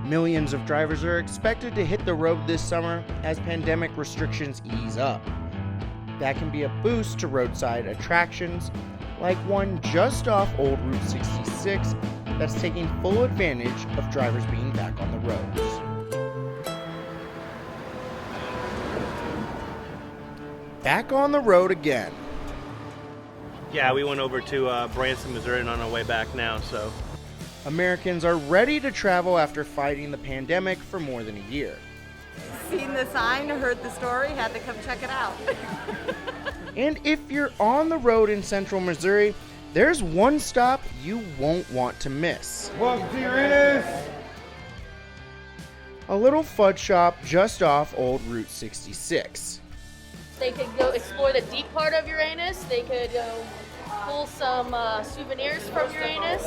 Millions of drivers are expected to hit the road this summer as pandemic restrictions ease up. That can be a boost to roadside attractions, like one just off Old Route 66 that's taking full advantage of drivers being back on the roads. Back on the road again. Yeah, we went over to Branson, Missouri, and on our way back now, so. Americans are ready to travel after fighting the pandemic for more than a year. Seen the sign, heard the story, had to come check it out. And if you're on the road in central Missouri, there's one stop you won't want to miss. Welcome to Uranus! A little fudge shop just off Old Route 66. They could go explore the deep part of Uranus. They could go pull some souvenirs from Uranus.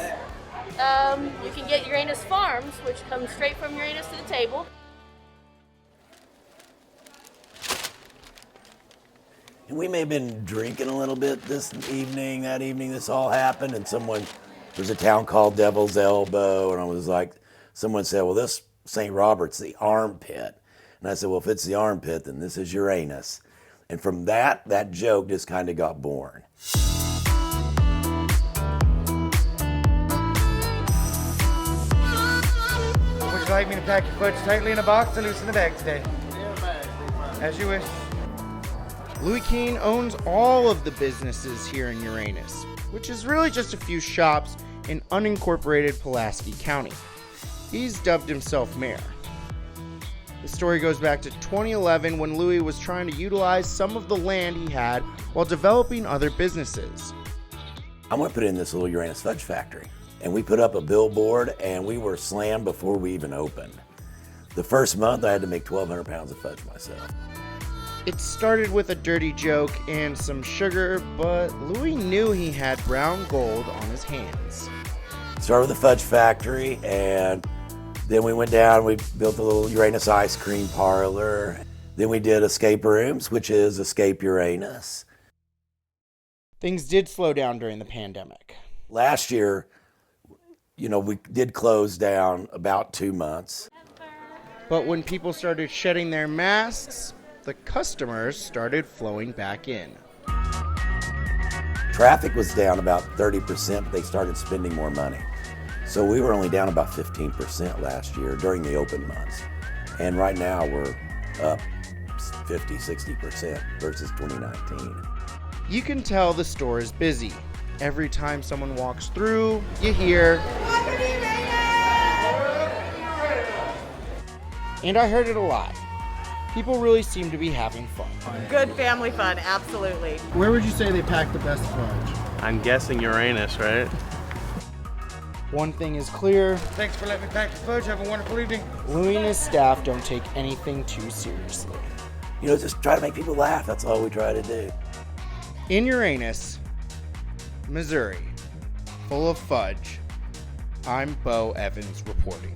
You can get Uranus Farms, which comes straight from Uranus to the table. We may have been drinking a little bit that evening this all happened, and there's a town called Devil's Elbow, and I was like, someone said, well, this St. Robert's the armpit. And I said, well, if it's the armpit, then this is Uranus. And from that joke just kind of got born. Would you like me to pack your fudge tightly in a box or loosen the bag today? As you wish. Louis Keene owns all of the businesses here in Uranus, which is really just a few shops in unincorporated Pulaski County. He's dubbed himself mayor. The story goes back to 2011 when Louis was trying to utilize some of the land he had while developing other businesses. I want to put in this little Uranus fudge factory. And we put up a billboard, and we were slammed before we even opened. The first month, I had to make 1,200 pounds of fudge myself. It started with a dirty joke and some sugar, but Louis knew he had brown gold on his hands. Started with the fudge factory, and then we went down, we built a little Uranus ice cream parlor. Then we did escape rooms, which is Escape Uranus. Things did slow down during the pandemic. Last year, we did close down about 2 months. But when people started shedding their masks, the customers started flowing back in. Traffic was down about 30%, but they started spending more money. So we were only down about 15% last year during the open months. And right now we're up 50, 60% versus 2019. You can tell the store is busy. Every time someone walks through, you hear, and I heard it a lot. People really seem to be having fun. Good family fun, absolutely. Where would you say they pack the best fudge? I'm guessing Uranus, right? One thing is clear, Thanks for letting me pack your fudge. Have a wonderful evening. Louis and his staff don't take anything too seriously. Just try to make people laugh. That's all we try to do. In Uranus, Missouri, full of fudge, I'm Bo Evans reporting.